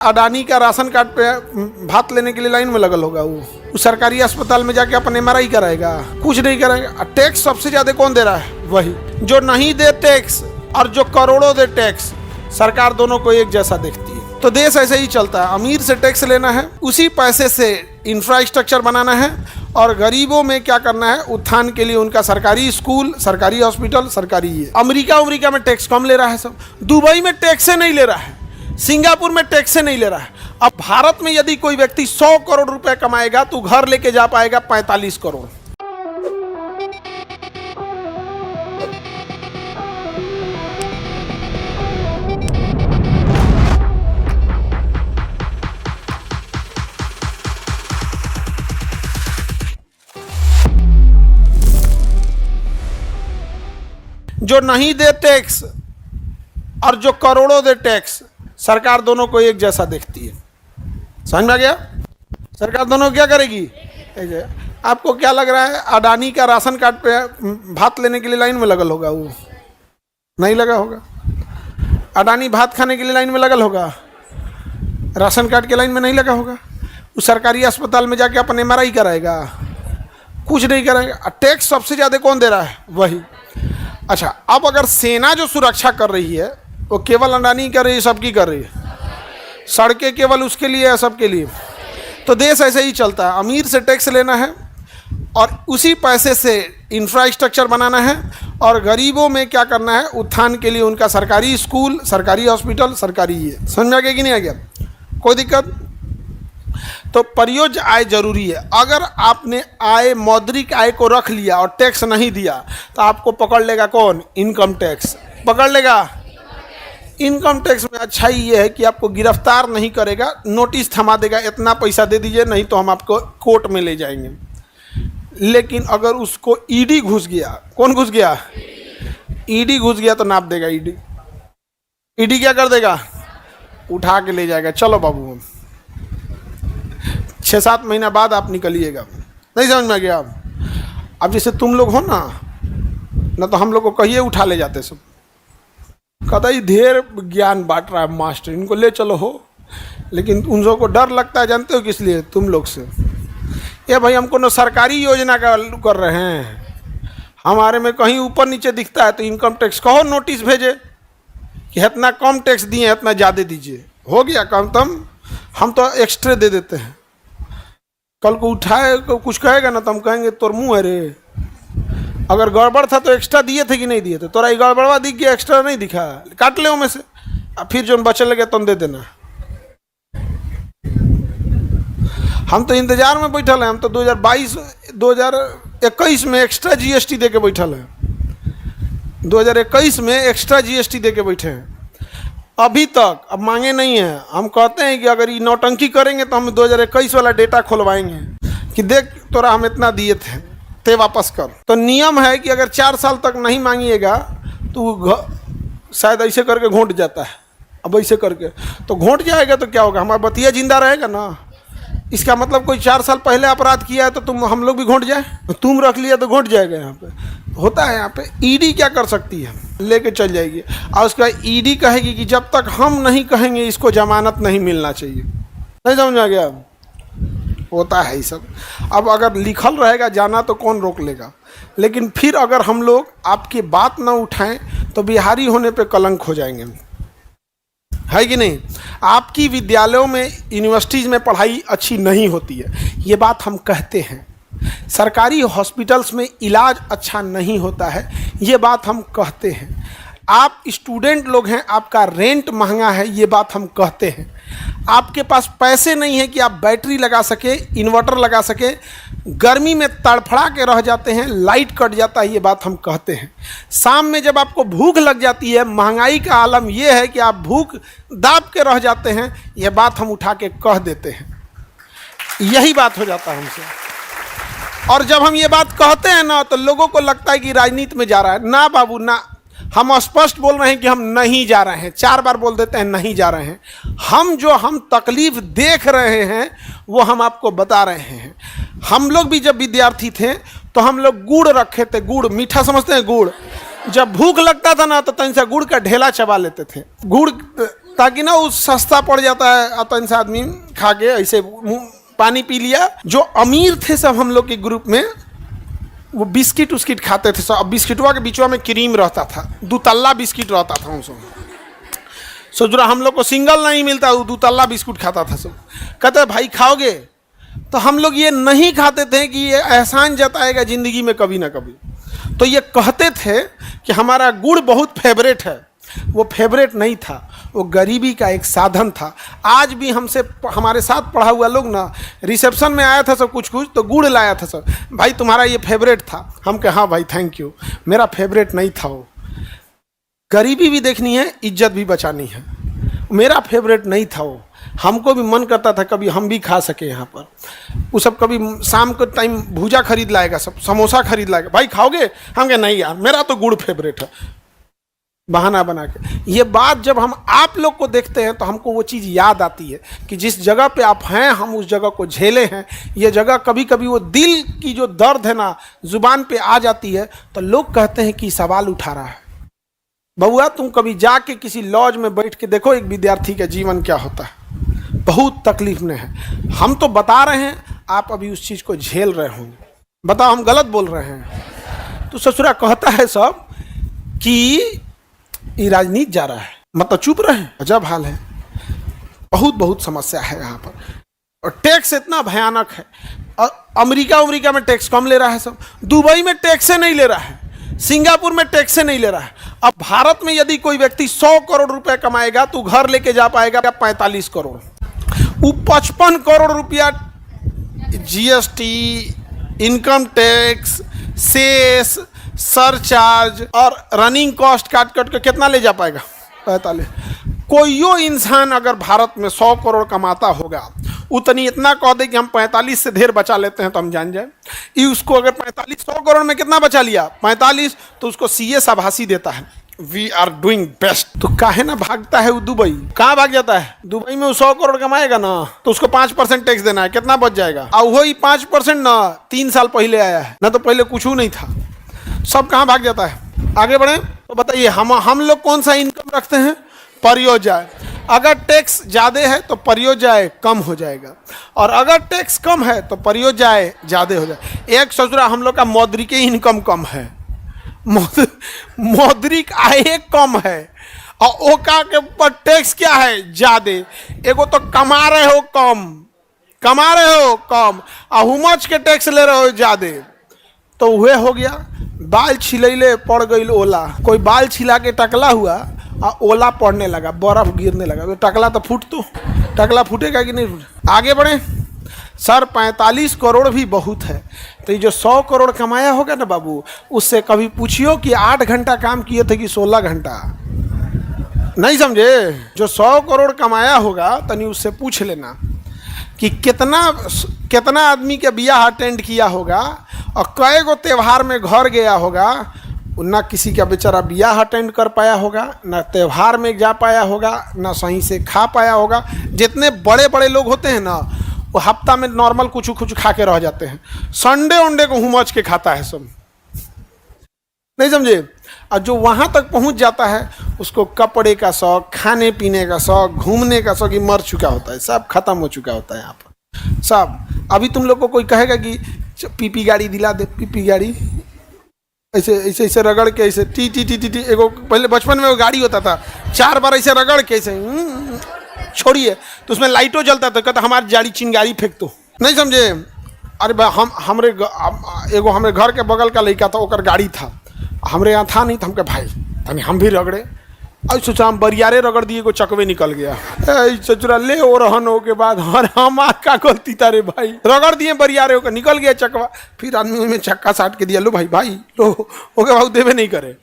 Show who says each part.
Speaker 1: अडानी का ration card पे भात लेने के लिए लाइन में लगल होगा। वो सरकारी अस्पताल में जाके अपन MRI कराएगा, कुछ नहीं कराएगा। टैक्स सबसे ज्यादा कौन दे रहा है? वही जो नहीं दे टैक्स और जो करोड़ों दे टैक्स। सरकार दोनों को एक जैसा देखती है। तो देश ऐसे ही चलता है, अमीर से टैक्स लेना है, उसी पैसे से इंफ्रास्ट्रक्चर बनाना है और गरीबों में क्या करना है, उत्थान के लिए उनका सरकारी स्कूल, सरकारी हॉस्पिटल, सरकारी ये। अमेरिका में टैक्स कम ले रहा है सब, दुबई में टैक्स नहीं ले रहा है, सिंगापुर में टैक्स नहीं ले रहा है। अब भारत में यदि कोई व्यक्ति 100 करोड़ रुपए कमाएगा तो घर लेके जा पाएगा 45 करोड़। जो नहीं दे टैक्स और जो करोड़ों दे टैक्स, सरकार दोनों को एक जैसा देखती है। समझ में आ गया? सरकार दोनों क्या करेगी? आपको क्या लग रहा है अडानी का राशन कार्ड पे भात लेने के लिए लाइन में लगल होगा? वो नहीं लगा होगा। अडानी भात खाने के लिए लाइन में लगल होगा, राशन कार्ड के लाइन में नहीं लगा होगा। वो सरकारी अस्पताल में जाके अपन MRI कराएगा, कुछ नहीं कराएगा। टैक्स सबसे ज़्यादा कौन दे रहा है? वही। अच्छा, अब अगर सेना जो सुरक्षा कर रही है वो केवल अडानी कर रही है, सबकी कर रही है। सड़कें केवल उसके लिए है, सबके लिए। तो देश ऐसे ही चलता है, अमीर से टैक्स लेना है और उसी पैसे से इंफ्रास्ट्रक्चर बनाना है और गरीबों में क्या करना है, उत्थान के लिए उनका सरकारी स्कूल, सरकारी हॉस्पिटल, सरकारी ये। समझ में आ गया कि नहीं आ गया? कोई दिक्कत? तो प्रयोज्य आय जरूरी है। अगर आपने आय, मौद्रिक आय को रख लिया और टैक्स नहीं दिया तो आपको पकड़ लेगा कौन? इनकम टैक्स पकड़ लेगा। इनकम टैक्स में अच्छाई ये है कि आपको गिरफ्तार नहीं करेगा, नोटिस थमा देगा, इतना पैसा दे दीजिए नहीं तो हम आपको कोर्ट में ले जाएंगे। लेकिन अगर उसको ईडी घुस गया, कौन घुस गया? ईडी घुस गया तो नाप देगा। ईडी क्या कर देगा? उठा के ले जाएगा। चलो बाबू, 6-7 महीना बाद आप निकलिएगा। नहीं समझ में आ गया? अब जैसे तुम लोग हो ना तो हम लोग को कहिए उठा ले जाते सब। कतई ढेर ज्ञान बांट रहा है मास्टर, इनको ले चलो हो। लेकिन उन लोगों को डर लगता है, जानते हो किस लिए? तुम लोग से। ये भाई हमको ना सरकारी योजना का कर रहे हैं, हमारे में कहीं ऊपर नीचे दिखता है तो इनकम टैक्स कहो नोटिस भेजे कि इतना कम टैक्स दिए, इतना ज़्यादा दीजिए। हो गया कम तम, हम तो एक्स्ट्रा दे देते हैं। कल को उठाए कुछ कहेगा ना तो हम कहेंगे तोर मुँह है रे। अगर गड़बड़ था तो एक्स्ट्रा दिए थे कि नहीं दिए थे? तोरा ये गड़बड़वा दिख गया, एक्स्ट्रा नहीं दिखा, काट ले में से, अब फिर जो बचने लगे तुम दे देना। हम तो इंतजार में बैठल हैं, हम तो 2021 में एक्स्ट्रा GST दे के बैठल हैं। 2021 में एक्स्ट्रा GST दे के बैठे हैं, अभी तक अब मांगे नहीं है। हम कहते हैं कि अगर ये नौटंकी करेंगे तो हम 2021 वाला डेटा खुलवाएंगे कि देख तोरा हम इतना दिए थे, ते वापस कर। तो नियम है कि अगर 4 साल तक नहीं मांगिएगा तो शायद ऐसे करके घोंट जाता है। अब ऐसे करके तो घोंट जाएगा तो क्या होगा? हमारा बतिया जिंदा रहेगा ना। इसका मतलब कोई 4 साल पहले अपराध किया है तो हम लोग भी घोंट जाए। तुम रख लिया तो घोंट जाएगा। यहाँ पे होता है, यहाँ पे ईडी क्या कर सकती है? लेके चल जाएगी और उसका ईडी कहेगी कि जब तक हम नहीं कहेंगे इसको जमानत नहीं मिलना चाहिए। नहीं समझ आ गया? होता है ये सब। अब अगर लिखल रहेगा जाना तो कौन रोक लेगा? लेकिन फिर अगर हम लोग आपकी बात ना उठाएं तो बिहारी होने पे कलंक हो जाएंगे, है कि नहीं? आपकी विद्यालयों में, यूनिवर्सिटीज़ में पढ़ाई अच्छी नहीं होती है, ये बात हम कहते हैं। सरकारी हॉस्पिटल्स में इलाज अच्छा नहीं होता है, ये बात हम कहते हैं। आप स्टूडेंट लोग हैं, आपका रेंट महंगा है, ये बात हम कहते हैं। आपके पास पैसे नहीं है कि आप बैटरी लगा सके, इन्वर्टर लगा सके, गर्मी में तड़फड़ा के रह जाते हैं, लाइट कट जाता है, ये बात हम कहते हैं। शाम में जब आपको भूख लग जाती है, महंगाई का आलम ये है कि आप भूख दाब के रह जाते हैं, ये बात हम उठा के कह देते हैं। यही बात हो जाता है हमसे। और जब हम ये बात कहते हैं ना तो लोगों को लगता है कि राजनीति में जा रहा है। ना बाबू ना, हम स्पष्ट बोल रहे हैं कि हम नहीं जा रहे हैं। 4 बार बोल देते हैं नहीं जा रहे हैं। हम तकलीफ देख रहे हैं वो हम आपको बता रहे हैं। हम लोग भी जब विद्यार्थी थे तो हम लोग गुड़ रखे थे। गुड़ मीठा समझते हैं? गुड़ जब भूख लगता था ना तो तन से गुड़ का ढेला चबा लेते थे। गुड़ ताकि ना वो सस्ता पड़ जाता है, आतन से आदमी खा के ऐसे पानी पी लिया। जो अमीर थे सब हम लोग के ग्रुप में, वो बिस्किट उस्किट खाते थे सब। अब बिस्किटवा के बीचवा में क्रीम रहता था, 2 तल्ला बिस्किट रहता था उसमें। सोच रहा हम लोग को सिंगल नहीं मिलता, वो 2 तल्ला बिस्कुट खाता था सब। कहते भाई खाओगे? तो हम लोग ये नहीं खाते थे कि ये एहसान जताएगा ज़िंदगी में कभी ना कभी। तो ये कहते थे कि हमारा गुड़ बहुत फेवरेट है। वो फेवरेट नहीं था, वो गरीबी का एक साधन था। आज भी हमसे हमारे साथ पढ़ा हुआ लोग ना, रिसेप्शन में आया था सब कुछ तो गुड़ लाया था सब। भाई तुम्हारा ये फेवरेट था? हम कहे हाँ भाई थैंक यू, मेरा फेवरेट नहीं था वो। गरीबी भी देखनी है, इज्जत भी बचानी है। मेरा फेवरेट नहीं था वो। हमको भी मन करता था कभी हम भी खा सके यहाँ पर। वो सब कभी शाम को टाइम भूजा खरीद लाएगा, सब समोसा खरीद लाएगा, भाई खाओगे? हम कहे नहीं यार, मेरा तो गुड़ फेवरेट है, बहाना बना के। ये बात जब हम आप लोग को देखते हैं तो हमको वो चीज़ याद आती है कि जिस जगह पे आप हैं हम उस जगह को झेले हैं। ये जगह कभी कभी वो दिल की जो दर्द है ना जुबान पे आ जाती है, तो लोग कहते हैं कि सवाल उठा रहा है। बउआ तुम कभी जाके किसी लॉज में बैठ के देखो एक विद्यार्थी का जीवन क्या होता है, बहुत तकलीफ में है। हम तो बता रहे हैं, आप अभी उस चीज़ को झेल रहे होंगे। बताओ हम गलत बोल रहे हैं? तो ससुरा कहता है सब कि ये राजनीति जा रहा है, मतलब चुप रहे। अजब हाल है, बहुत समस्या है यहाँ पर। और टैक्स इतना भयानक है। अमेरिका में टैक्स कम ले रहा है सब, दुबई में टैक्स नहीं ले रहा है, सिंगापुर में टैक्स नहीं ले रहा है। अब भारत में यदि कोई व्यक्ति 100 करोड़ रुपए कमाएगा तो घर लेके जा पाएगा 45 करोड़। वो 55 करोड़ रुपया GST, income tax, cess, surcharge और रनिंग कॉस्ट काट के कितना ले जा पाएगा? 45। कोईयो इंसान अगर भारत में 100 करोड़ कमाता होगा, उतनी इतना कह दे कि हम 45 से ढेर बचा लेते हैं तो हम जान जाए। ये उसको अगर 45 100 करोड़ में कितना बचा लिया? 45। तो उसको सीए शाबाशी देता है, वी आर डूइंग बेस्ट। तो काहे ना भागता है वो दुबई? कहाँ भाग जाता है? दुबई में वो 100 करोड़ कमाएगा ना तो उसको 5% टैक्स देना है, कितना बच जाएगा? और वही 5% ना 3 साल पहले आया है ना, तो पहले कुछ नहीं था। सब कहाँ भाग जाता है? आगे बढ़े तो बताइए, हम लोग कौन सा इनकम रखते हैं? परियोजना। अगर टैक्स ज़्यादा है तो परियोजना कम हो जाएगा, और अगर टैक्स कम है तो परियोजना ज़्यादा हो जाए। एक ससुरा हम लोग का मौद्रिक इनकम कम है, मौद्रिक आय कम है, और ओका के ऊपर टैक्स क्या है? ज़्यादा। एगो तो कमा रहे हो कम, और हुमच के टैक्स ले रहे हो ज़्यादा। तो वह हो गया, बाल छिलैले पड़ गई ओला। कोई बाल छिला के टकला हुआ और ओला पड़ने लगा, बर्फ गिरने लगा, तो टकला तो टकला फूटेगा कि नहीं? आगे बढ़े सर। 45 करोड़ भी बहुत है। तो ये जो 100 करोड़ कमाया होगा ना बाबू, उससे कभी पूछियो कि 8 घंटा काम किए थे कि 16 घंटा। नहीं समझे? जो 100 करोड़ कमाया होगा तनी उससे पूछ लेना कि कितना आदमी के बियाह अटेंड किया होगा और कई गो त्यौहार में घर गया होगा। ना किसी का बेचारा बियाह अटेंड कर पाया होगा, ना त्यौहार में जा पाया होगा, ना सही से खा पाया होगा। जितने बड़े बड़े लोग होते हैं ना, वो हफ्ता में नॉर्मल कुछ खा के रह जाते हैं, संडे को हुमच के खाता है सब। नहीं समझे? और जो वहाँ तक पहुँच जाता है उसको कपड़े का शौक, खाने पीने का शौक, घूमने का शौक मर चुका होता है, सब खत्म हो चुका होता है यहाँ पर सब। अभी तुम लोग को कोई कहेगा कि पीपी गाड़ी दिला दे, पीपी गाड़ी ऐसे रगड़ के ऐसे टी एगो पहले बचपन में वो गाड़ी होता था, 4 बार ऐसे रगड़ के ऐसे छोड़िए तो उसमें लाइटों जलता था। कहता हमारी गाड़ी चिंगारी फेंक दो। नहीं समझे? अरे भाई हमरे घर के बगल का लड़का था, ओकर गाड़ी था, हमरे यहाँ था नहीं, तो हमके भाई हम भी रगड़े। अब सोचा हम बरियारे रगड़ दिए, को चकवे निकल गया। सचुरा ले ओ रहन हो के बाद हमार का गलती था रे भाई, रगड़ दिए बरियारे होकर निकल गया चकवा। फिर आदमी में चक्का साट के दिया, लो भाई लो, ओके भाई देवे नहीं करे।